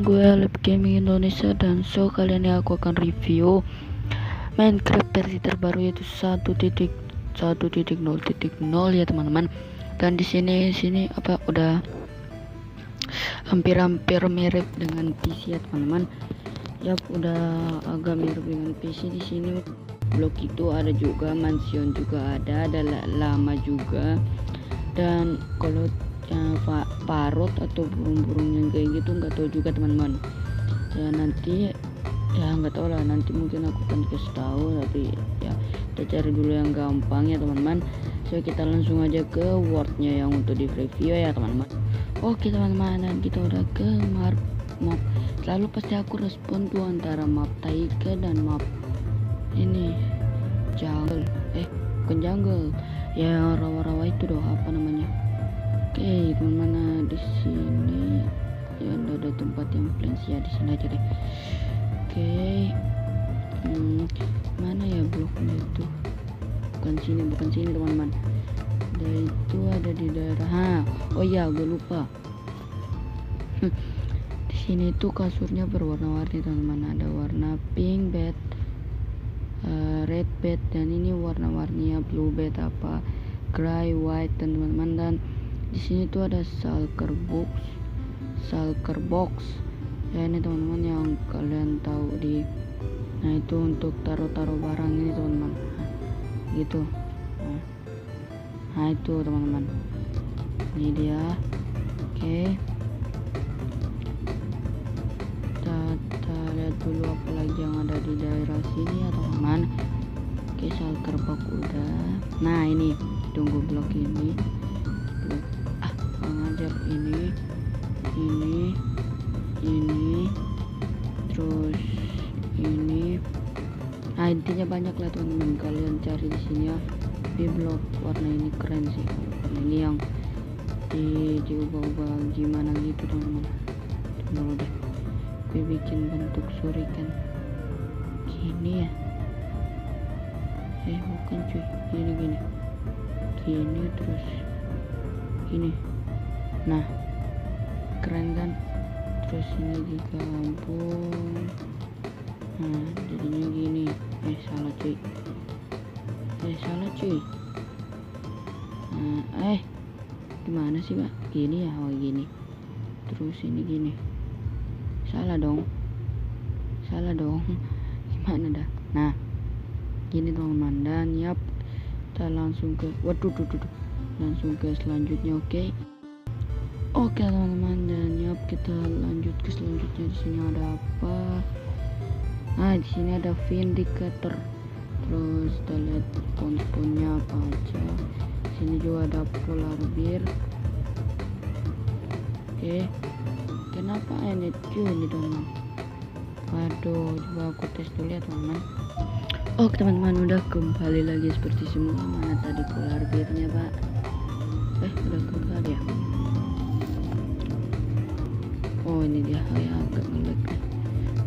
gue Lab Gaming Indonesia, dan kali ini aku akan review Minecraft versi terbaru, yaitu 1.1.0.0 ya teman-teman. Dan di sini udah hampir mirip dengan PC ya teman-teman. Yap, udah agak mirip dengan PC. Di sini blok itu ada juga, mansion juga ada lama juga. Dan kalau parrot atau burung-burung yang kayak gitu nggak tahu juga teman-teman ya. Nanti ya nggak tahu lah, nanti mungkin aku akan kasih tahu, tapi ya kita cari dulu yang gampang ya teman-teman. So kita langsung aja ke wordnya yang untuk di review ya teman-teman. Oke teman-teman, dan kita udah ke map. Selalu pasti aku respon tuh antara map taiga dan map ini jungle, bukan jungle ya, rawa-rawa itu doh, apa namanya. Oke teman-teman, di sini ya ada tempat yang plains ya, di sini aja deh. Oke, mana ya bloknya itu? Bukan sini teman-teman. Dan itu ada di daerah oh ya, gue lupa. Di sini tuh kasurnya berwarna-warni teman-teman. Ada warna pink bed, red bed, dan ini warna-warninya blue bed, apa gray, white, dan teman-teman. Dan di sini tuh ada shulker box ya, ini teman-teman yang kalian tahu nah itu untuk taruh barang ini teman-teman, gitu. Nah itu teman-teman, ini dia. Oke, kita lihat dulu apa lagi yang ada di daerah sini ya teman-teman. Oke, shulker box udah. Nah ini tunggu blok ini, mengajar ini terus ini. Nah intinya banyak lah teman-teman, kalian cari di sini ya. Di blok warna ini keren sih, ini yang diubah-ubah gimana gitu teman-teman. Tunggu deh, gue bikin bentuk shuriken gini ya. Bukan cuy, gini terus gini. Nah keren kan, terus ini digabung. Nah jadinya gini. Salah cuy. Gimana sih Pak? Gini ya, gini. Terus ini gini. Salah dong. Gimana dah? Nah gini teman-teman. Dan yap, kita langsung ke langsung ke selanjutnya. Oke teman-teman, dan yap kita lanjut ke selanjutnya. Di sini ada apa? Nah di sini ada vindicator. Terus kita lihat spawnnya apa aja. Di sini juga ada polar bear. Oke, kenapa ini teman-teman? Waduh, coba aku tes dulu ya teman-teman. Oke teman-teman, udah kembali lagi seperti semula. Mana tadi polar bearnya Pak? Udah kembali ya. Oh ini dia, agak ngelag.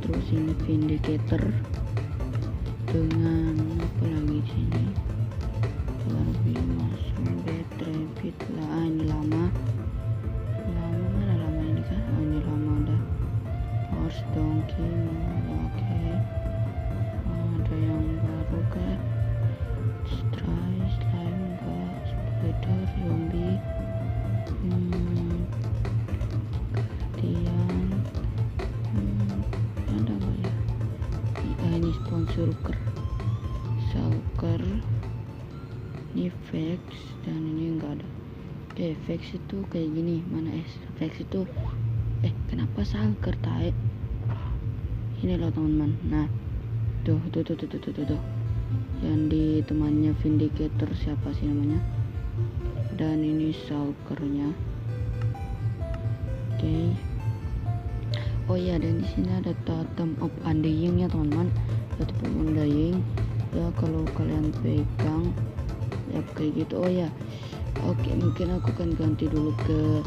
Terus ini vindicator dengan apa lagi di sini? Polar mushroom, battery fit lah. Ini lama mana lama ini kan? Ini lama udah. Horse donkey. Oke. Ada yang baru kan? Stray, slime enggak, spider, zombie. Ada apa ya? Ini sponsor shulker, ini Vex, dan ini enggak ada. Oke, Vex itu kayak gini. Mana Vex itu? Kenapa shulker tae? Ini loh teman-teman. Nah tuh yang di temannya vindicator, siapa sih namanya? Dan ini shulkernya. Oke. Oh ya, dan di sini ada totem of undying ya teman-teman. Totem of undying ya, kalau kalian pegang ya kayak gitu. Oh ya, oke, mungkin aku akan ganti dulu ke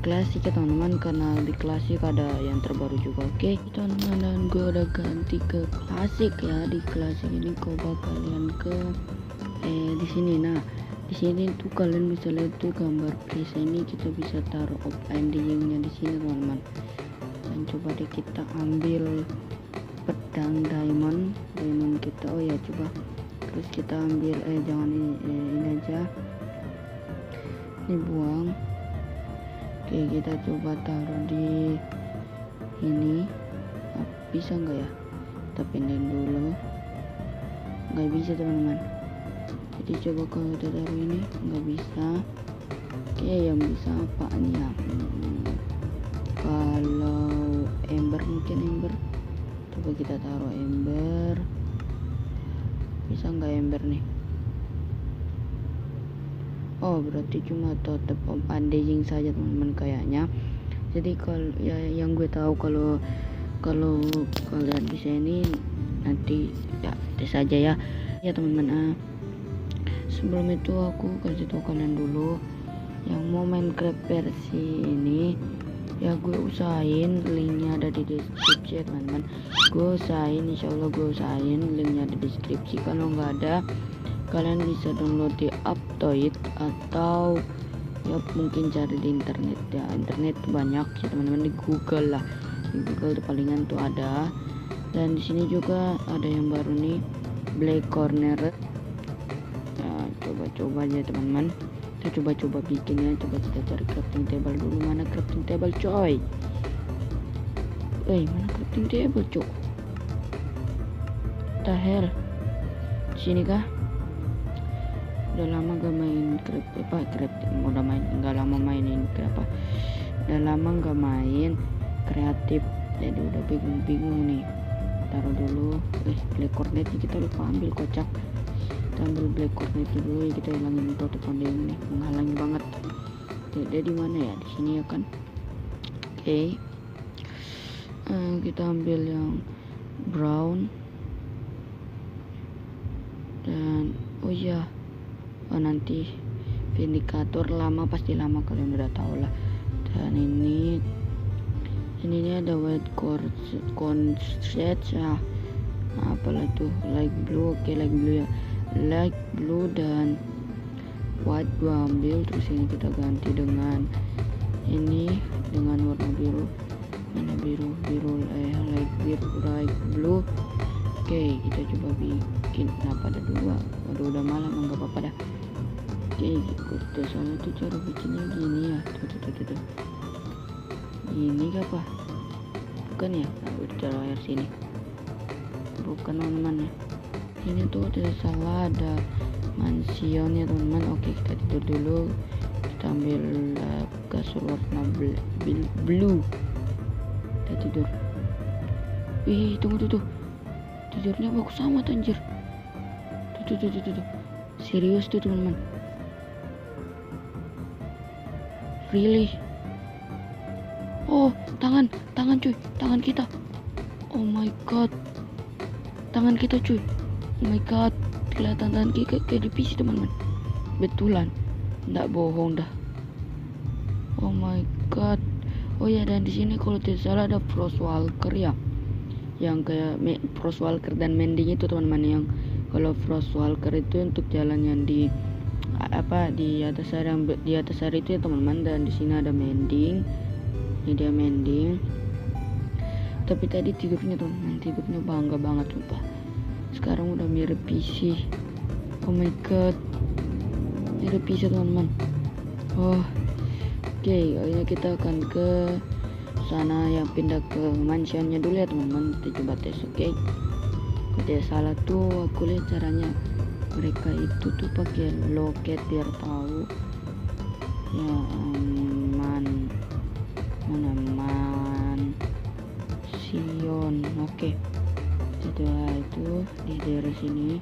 klasik ya teman-teman, karena di klasik ada yang terbaru juga. Oke teman-teman, dan gue udah ganti ke klasik ya. Di klasik ini coba kalian ke di sini. Nah di sini tuh kalian bisa lihat tuh gambar place ini, kita bisa taruh of endingnya di sini teman-teman. dan coba deh kita ambil pedang diamond kita. Oh ya, coba terus kita ambil jangan ini aja, ini buang. Oke, kita coba taruh di ini. Bisa nggak ya? Kita pindahin dulu. Nggak bisa teman-teman, jadi coba kalau kita taruh ini nggak bisa. Oke, yang bisa apa nih ya? Kalau ember, mungkin ember. Coba kita taruh ember. Bisa nggak ember nih? Oh, berarti cuma tetap bandaging saja teman-teman kayaknya. Jadi kalau ya yang gue tahu kalau kalian bisa ini nanti ya tes aja ya teman-teman. Sebelum itu aku kasih tahu kalian dulu yang mau Minecraft versi ini ya, gue usahain linknya ada di deskripsi ya teman-teman. Gue usahain, insyaallah gue usahain linknya ada di deskripsi. Kalau nggak ada, kalian bisa download di Aptoid atau ya mungkin cari di internet ya. Internet banyak ya teman-teman, di Google lah, di Google itu palingan tuh ada. Dan di sini juga ada yang baru nih, Black Corner ya. Coba-coba aja teman-teman, kita coba bikin ya. Coba kita cari crafting table dulu. Mana crafting table coy? Mana crafting table coy? The hell, sini kah? Udah lama gak main crafting, udah lama mainin kreatif, jadi udah bingung nih. Taruh dulu. Black cornet kita lupa ambil, kocak. Kita ambil black cornet dulu ya, kita hilangin tote pandai ini, menghalangi banget. Dia di mana ya? Di sini ya kan? Oke. Kita ambil yang brown dan oh ya, nanti vindikator pasti lama, kalian udah tahu lah. Dan ini ada white contrast ya, apalah itu, light blue. Oke, light blue ya, light blue dan white gua ambil. Terus ini kita ganti dengan ini, dengan warna biru. Mana biru light blue. Oke, kita coba bikin. Kenapa ada dua? Waduh, udah malam, nggak apa-apa dah. Oke, kita salah tuh cara bikinnya gini ya. Tuh. Ini apa? Bukan ya? Udah taruh air sini. Bukan teman-teman ya. Ini tuh tidak salah, ada mansion ya teman-teman. Oke, kita tidur dulu. Kita ambil kasur warna blue. Kita tidur. Tunggu tuh. Tidurnya bagus amat anjir. Tuh. Serius tuh teman-teman. Really? Oh, tangan cuy, tangan kita. Oh my god, tangan kita cuy. Oh my god, kelihatan tangan kita kayak di PC teman-teman. Betulan, nggak bohong dah. Oh my god. Oh ya, dan di sini kalau tidak salah ada Frostwalker ya, yang kayak Frostwalker dan Mending itu teman-teman. Yang kalau Frostwalker itu untuk jalan yang di atas air itu ya teman-teman. Dan di sini ada Mending. Ini dia Mending. Tapi tadi tidurnya teman-teman, tidurnya bangga banget sumpah. Sekarang udah mirip PC. Oh my god, mirip PC teman-teman. Oke, ini kita akan ke sana, yang pindah ke mansionnya dulu ya teman-teman. Kita coba tes. Oke. Kalau tidak salah tuh aku lihat caranya mereka itu tuh pakai loket biar tahu ya mansion. Oke, setelah itu di daerah sini.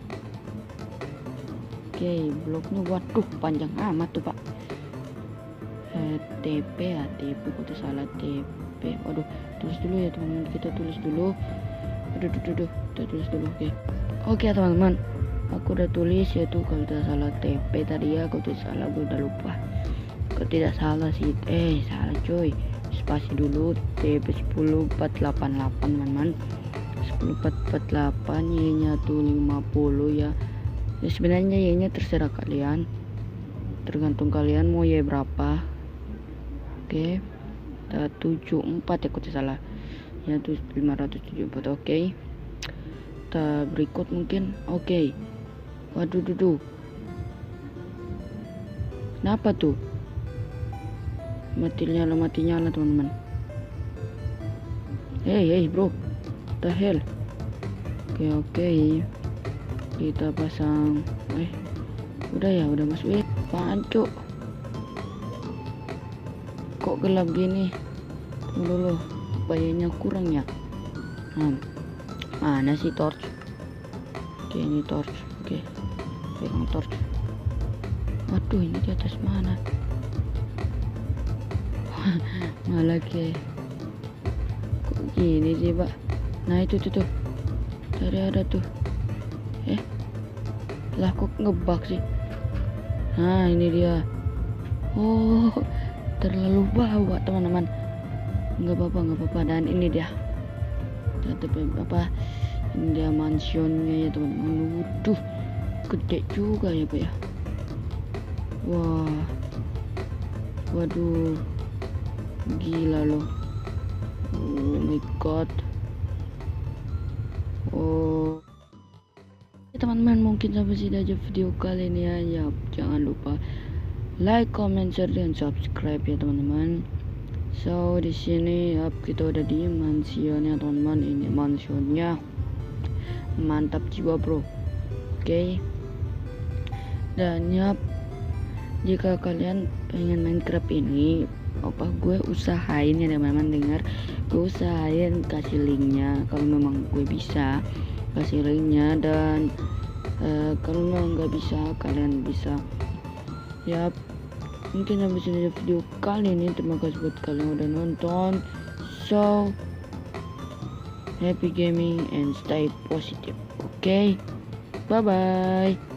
Oke, bloknya waduh panjang amat tuh pak. TP kok salah TP. Waduh, tulis dulu ya teman-teman, kita tulis dulu. Kita tulis dulu. Oke teman-teman, aku udah tulis yaitu kalau tidak salah TP tadi ya. Kalau tidak salah gue udah lupa. Kalau tidak salah sih salah coy, spasi dulu. TP 10488 teman-teman. 10448, Y nya tuh 50 ya. Sebenarnya Y nya terserah kalian, tergantung kalian mau Y berapa. Oke, 74 ya kalau tidak salah. ya tuh 574. Oke, kita berikut mungkin. Oke, waduh duduh, kenapa tuh mati nyala teman-teman. Hey bro, the hell. Oke, kita pasang. Udah masuk. Apaan cuk, kok gelap gini? Tunggu dulu, bayarnya kurang ya. Mana sih torch? Oke, ini torch. Oke, pegang torch. Waduh, ini di atas mana? Malah kok gini sih pak. Nah itu tuh tadi ada tuh. Lah kok ngebug sih? Nah ini dia. Oh, terlalu bawah teman-teman. Nggak apa-apa. Dan ini dia. Tetap apa? Ini dia mansionnya ya teman-teman. Waduh, gede juga ya pak ya. Wah, waduh, gila loh. Oh my god. Oh teman-teman, mungkin sampai sini aja video kali ini ya. Jangan lupa like, comment, share, dan subscribe ya teman-teman. So di sini kita udah di mansionnya teman-teman. Ini mansionnya mantap jiwa bro. Oke. Dan jika kalian pengen Minecraft ini, gue usahain ya teman-teman, dengar, gue usahain kasih linknya kalau memang gue bisa kasih linknya. Dan kalau memang nggak bisa, kalian bisa ya. Mungkin sampai sini video kali ini. Terima kasih buat kalian udah nonton. So happy gaming and stay positive. Okay, bye bye.